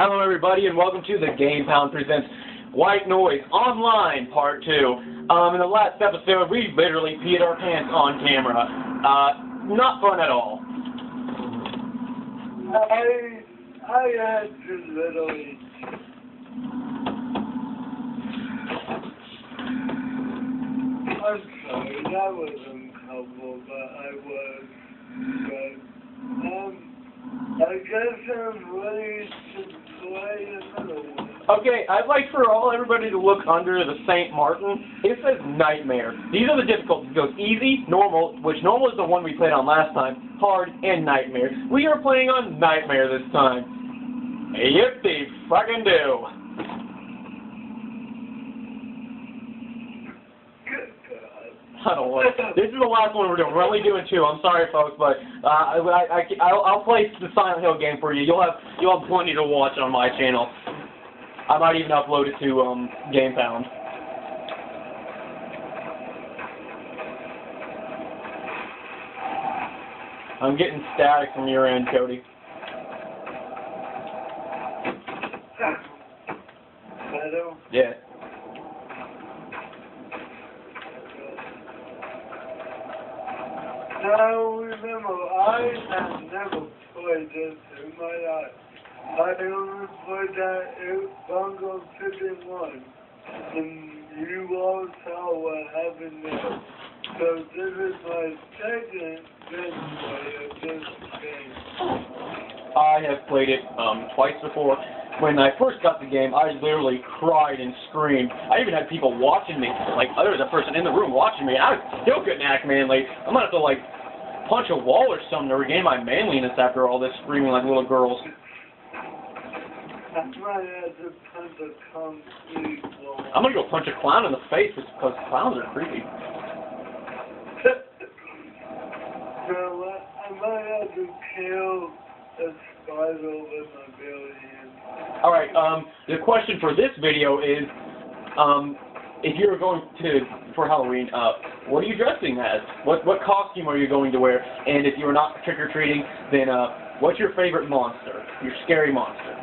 Hello everybody and welcome to the Game Pound Presents White Noise Online Part 2. In the last episode we literally peed our pants on camera. Not fun at all. I had to literally... I'm sorry, that was uncomfortable, but I was. I guess I'm ready to play another one. Okay, I'd like for everybody to look under the St. Martin. It says Nightmare. These are the difficulties. It goes easy, normal, which normal is the one we played on last time, hard, and Nightmare. We are playing on Nightmare this time. Yep, they fucking do. I don't want to. This is the last one we're doing. We're only doing two. I'm sorry, folks, but I'll play the Silent Hill game for you. You'll have plenty to watch on my channel. I might even upload it to Game Pound. I'm getting static from your end, Cody. Hello? Yeah. Now remember, I have never played this in my life. I only played that in Bungo 51, and you all saw what happened there. So this is my second gameplay of this game. I have played it twice before. When I first got the game, I literally cried and screamed. I even had people watching me. Like, there was a person in the room watching me. I still couldn't act manly. I'm going to have to, like, punch a wall or something to regain my manliness after all this screaming like little girls. I might have to punch a concrete wall. I'm going to go punch a clown in the face because clowns are creepy. You know what? I might have to kill a spider with my belly. Alright, the question for this video is, if you're going for Halloween, what are you dressing as? What costume are you going to wear? And if you're not trick-or-treating, then what's your favorite monster? Your scary monster?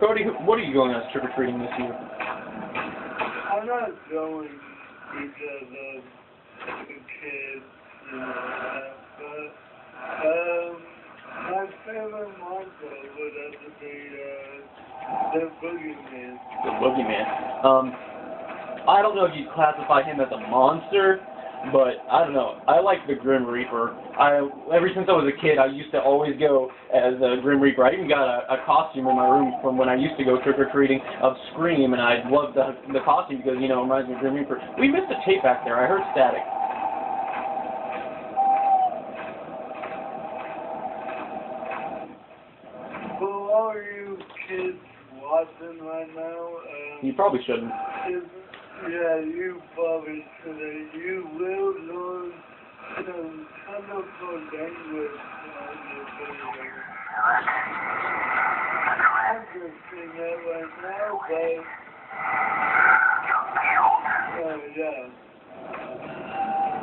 Cody, what are you going as trick-or-treating this year? I'm not going because of the kids and all that, but my favorite monster would have to be the Boogeyman. The Boogeyman. I don't know if you'd classify him as a monster, but I don't know. I like the Grim Reaper. Ever since I was a kid, I used to always go as a Grim Reaper. I even got a costume in my room from when I used to go trick-or-treating of Scream, and I loved the costume because, you know, it reminds me of Grim Reaper. We missed a tape back there. I heard static. For all you kids watching right now, You probably shouldn't. yeah, you probably shouldn't. You will learn some colorful language on your video. I'm just saying that right now, but yeah.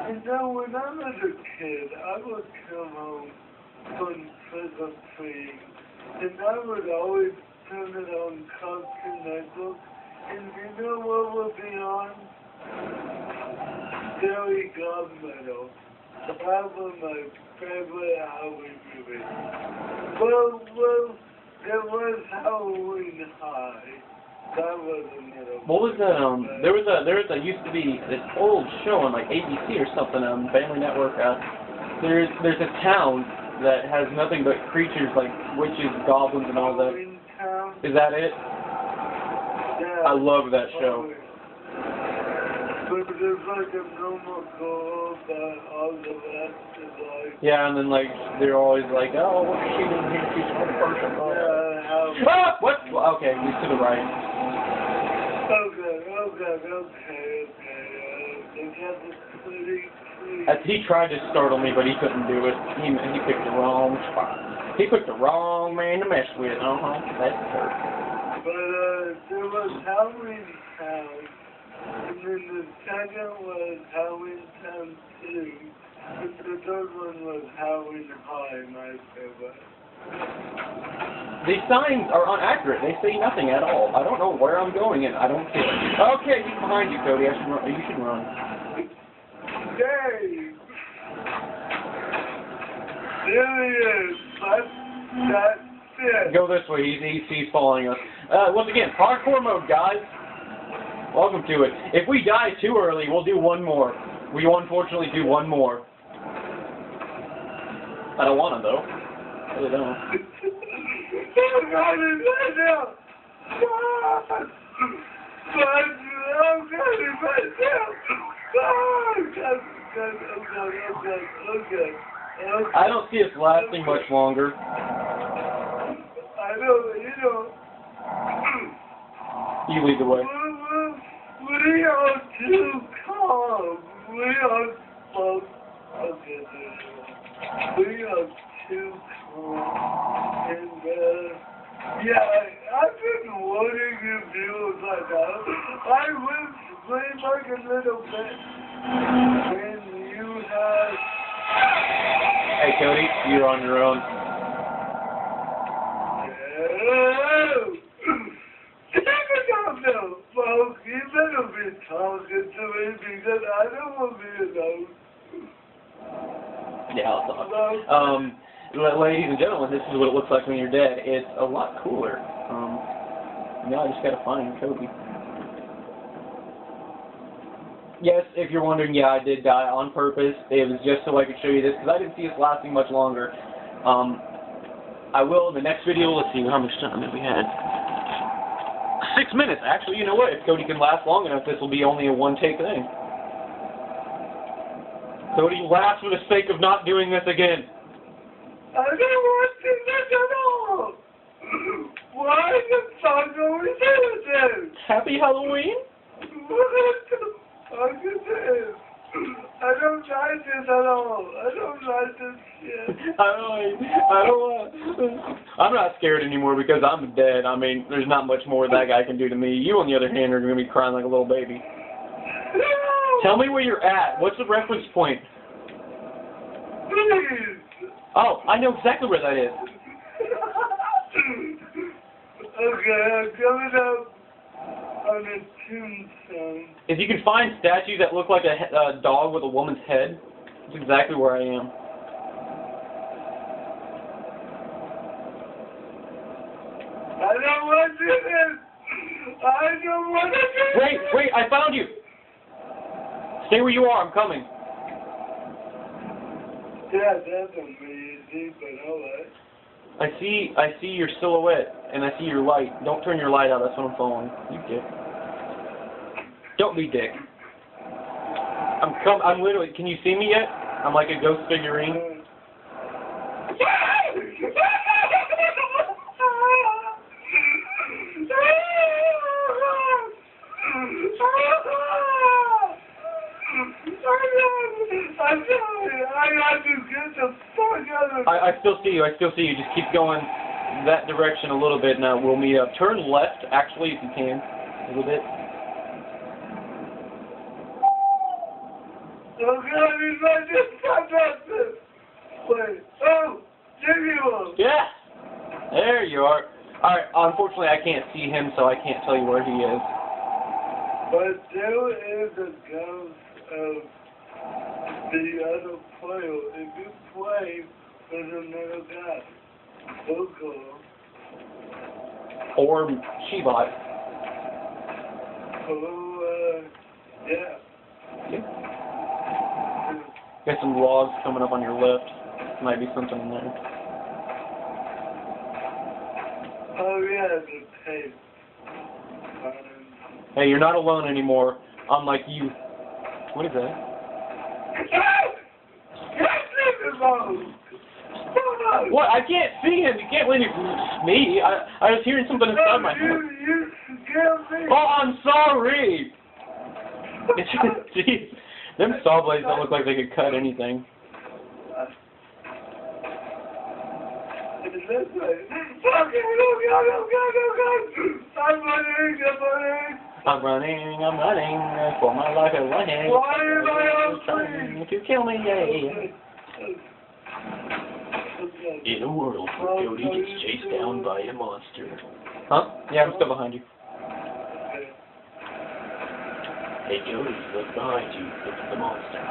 And then when I was a kid, I would come home from trick-or-treating, and I would always turn it on Cartoon Network. And you know what would be on? Scary Godmother. That was my favorite Halloween movie. Well, there was Halloween High. That was another one. What was that? There used to be this old show on like ABC or something on Family Network. There's a town that has nothing but creatures like witches, goblins, and all that. Halloween Town? Is that it? Yeah. I love that show. But there's like a normal girl, but all the rest is like... Yeah, and then like they're always like, oh, what's she doing here? She's one person. Yeah, Ah! What? Okay, he's to the right. Okay. He tried to startle me, but he couldn't do it. He picked the wrong spot. He picked the wrong man to mess with. That's hurt. But there was Halloween Town, and then the second was Halloween Town 2, The third one was Halloween High, my favorite. These signs are inaccurate. They say nothing at all. I don't know where I'm going, and I don't care. Okay, he's behind you, Cody. I should run. You should run. Dave! There he is. That's it. Go this way. He's following us. Once again, parkour mode, guys. Welcome to it. If we die too early, we'll do one more. We will unfortunately do one more. I don't want to, though. I really don't. I'm running right now! God! I'm running right now! Okay. I don't see us lasting much longer. I know, you know. You lead the way. We are too calm. We are both. Okay, we are too calm. And, yeah, I've been wanting to do like that. I will play like a little bit when you have. Hey, Cody, you're on your own. No, folks, you better be talking to me because I don't want to be alone. Yeah, I'll talk. Ladies and gentlemen, this is what it looks like when you're dead. It's a lot cooler. Now I just gotta find Cody. Yes, if you're wondering, yeah, I did die on purpose. It was just so I could show you this, because I didn't see us lasting much longer. I will in the next video. Let's see how much time have we had. 6 minutes. Actually, you know what? If Cody can last long enough, this will be only a one-take thing. Cody, last for the sake of not doing this again. I don't want to do this at all. Why the fuck are we doing this? Happy Halloween? What the fuck is this? I don't like this at all. I don't like this shit. I'm not scared anymore because I'm dead. I mean, there's not much more that guy can do to me. You, on the other hand, are going to be crying like a little baby. No. Tell me where you're at. What's the reference point? Please. Oh, I know exactly where that is. Okay, I'm coming up on a tombstone. If you can find statues that look like a dog with a woman's head, that's exactly where I am. I don't want to do this. I don't want to do this. Wait, I found you. Stay where you are. I'm coming. Yeah, that's amazing, but alright. I see your silhouette, and I see your light. Don't turn your light out. That's what I'm following. You dick. Don't be dick. I'm literally. Can you see me yet? I'm like a ghost figurine. I still see you. Just keep going that direction a little bit. Now we'll meet up. Turn left, actually, if you can, a little bit. Oh God, he's like this. Wait. Oh, there you are. Yeah. There you are. All right. Unfortunately, I can't see him, so I can't tell you where he is. But there is a ghost of the other player. If you play with another guy, or girl, Or She-Bot. yeah. Got some logs coming up on your left. Might be something in there. Oh yeah, the tape. Hey, you're not alone anymore. Unlike you. What is that? What? I can't see him. You can't believe it's me. I was hearing something inside my head. You scared me. Oh, I'm sorry. Jeez. Them saw blades don't look like they could cut anything. Okay, no, God. I'm running. I'm running for my life and running. Why am I trying to kill me, yeah. In a world where Cody gets chased down by a monster. Huh? Yeah, I'm still behind you. Hey Jody, look behind you. Look at the monster.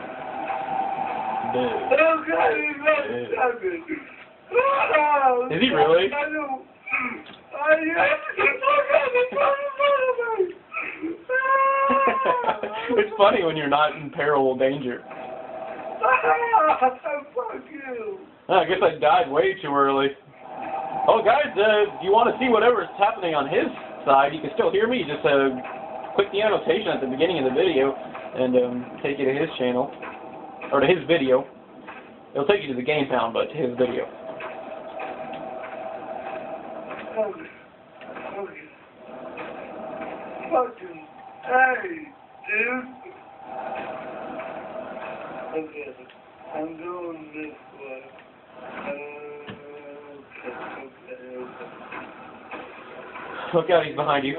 Boo. Oh God, he's not stopping. Oh, is he really? I know. It's funny when you're not in peril or danger. Fuck you. I guess I died way too early. Oh guys, if you want to see whatever's happening on his side, you can still hear me. Just click the annotation at the beginning of the video and take you to his channel. Or to his video. It'll take you to the game sound, but to his video. Okay. Fucking hey, dude. Okay, I'm going this way. Okay. Look out, he's behind you. I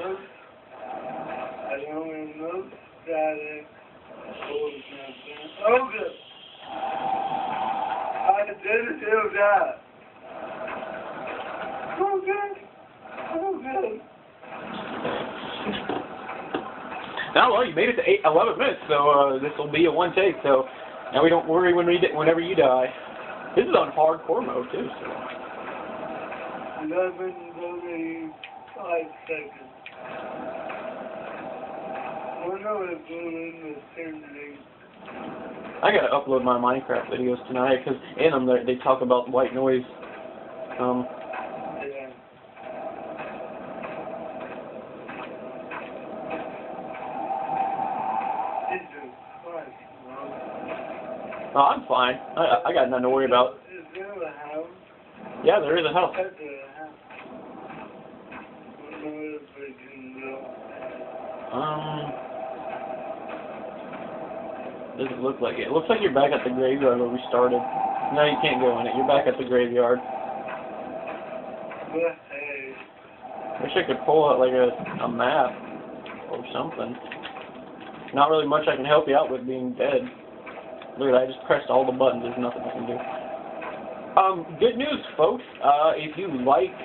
don't have no static. Oh, good. I didn't do that. Oh, good. Oh, good. Now, well, you made it to 11 minutes, so this will be a one take. So now we don't worry whenever you die. This is on hardcore mode too. So. 11:35 seconds. When I was doing the same thing. I gotta upload my Minecraft videos tonight because in them they talk about white noise. Yeah. Jesus Christ, man. Oh, I'm fine. I got nothing to worry about. Is there a house? Yeah, there is a house. Is there a house? I wonder if I can go. Doesn't look like it. It looks like you're back at the graveyard where we started. No, you can't go in it. You're back at the graveyard. But hey. Wish I could pull out like a map or something. Not really much I can help you out with being dead. Look at that, I just pressed all the buttons. There's nothing I can do. Good news, folks. If you like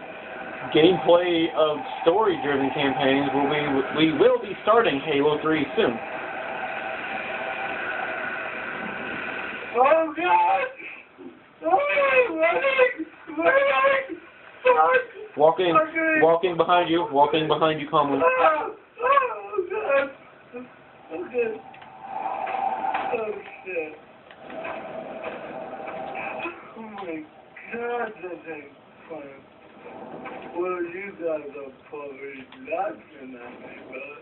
gameplay of story-driven campaigns, we will be starting Halo 3 soon. Oh God! Oh, running! Fuck! Walking behind you calmly. Oh God! Okay. Oh shit. Oh my God, that ain't fun. Well, you guys are probably laughing at me, but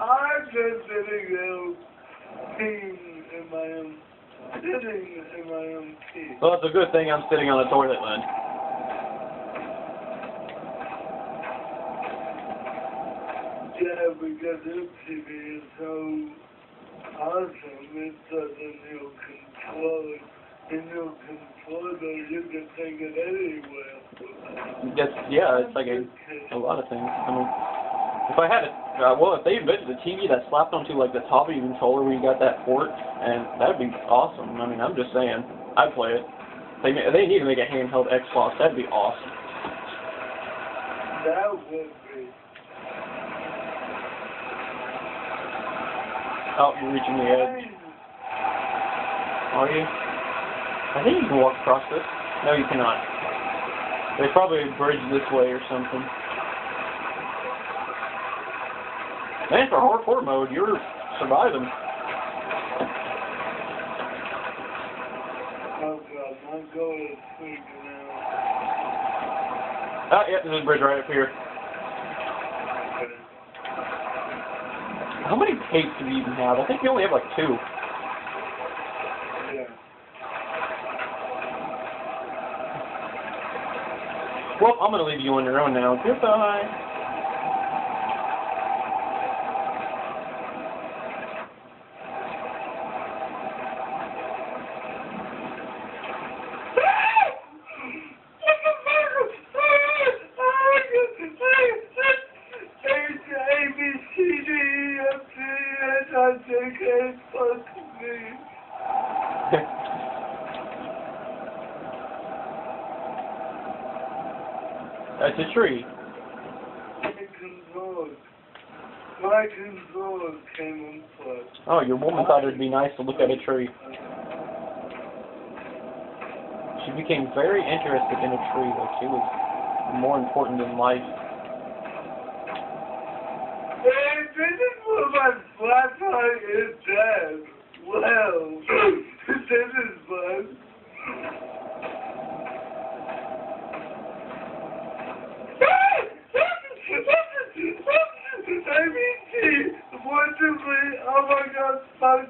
I'm just sitting there sitting in my own seat. Well, it's a good thing I'm sitting on the toilet then. Yeah, because this TV is so awesome. It doesn't your control. In your controller, you can take it anywhere. Yeah, it's like a lot of things. I mean, if I had it, if they invented a TV that slapped onto like the top of your controller where you got that port, and that'd be awesome. I mean, I'm just saying, I'd play it. They need to make a handheld Xbox. That'd be awesome. That would be. Oh, you're reaching the edge. Are you? I think you can walk across this. No, you cannot. They probably bridged this way or something. Man, for hardcore mode, you're surviving. Oh God, my goal is freaking out. Oh, yeah, there's a bridge right up here. How many tapes do you even have? I think you only have like 2. Yeah. Well, I'm going to leave you on your own now. Goodbye. ABC It's a tree. My controller came unplugged. Oh, your woman thought it'd be nice to look at a tree. She became very interested in a tree, like it was more important than life. Hey, this is what my flashlight is dead. Well, this is fun. I mean, see, fortunately, oh my god, fuck.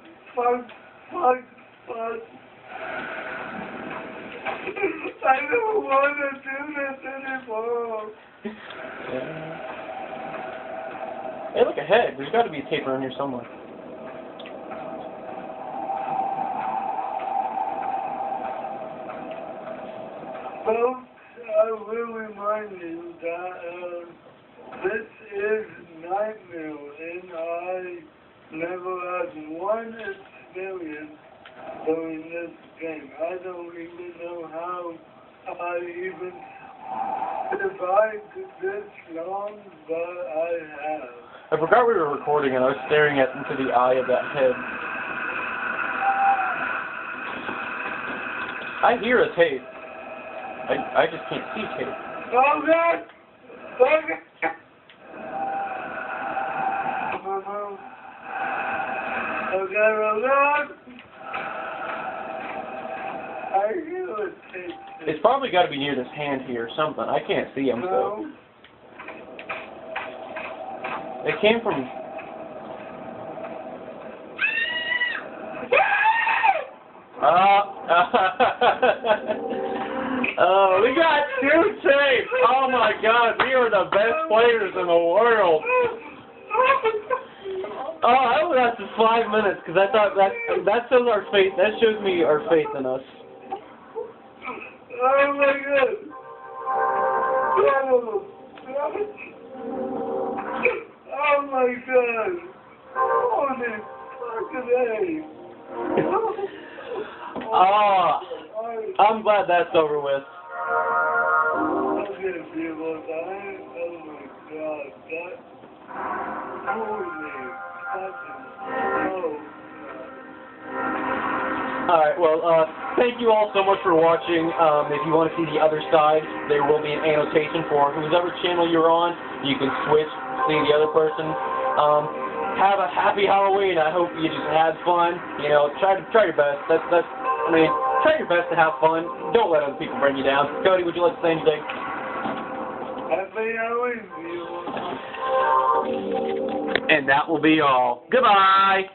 I don't want to do this anymore. Yeah. Hey, look ahead. There's got to be a tape around here somewhere. Folks, I will remind you that this is Nightmare, and I never had one experience during this game. I don't even know how I even survived this long, but I have. I forgot we were recording and I was staring into the eye of that head. I hear a tape. I just can't see tape. Oh God! Oh God! Oh God! I hear a tape. It's probably got to be near this hand here or something. I can't see him, so. It came from... Oh, we got 2 tapes! Oh my god, we are the best players in the world! Oh, I only lasted 5 minutes because I thought that shows our faith. That shows me our faith in us. Oh my god! Oh my god! Holy fucking A! Oh, I'm glad that's over with. Okay, people, oh my god, that holy fucking no. Alright, well, thank you all so much for watching. If you want to see the other side, there will be an annotation for whoever channel you're on. You can switch, see the other person. Have a happy Halloween. I hope you just had fun. You know, try your best. I mean, try your best to have fun. Don't let other people bring you down. Cody, would you like to say anything? Happy Halloween, people. And that will be all. Goodbye.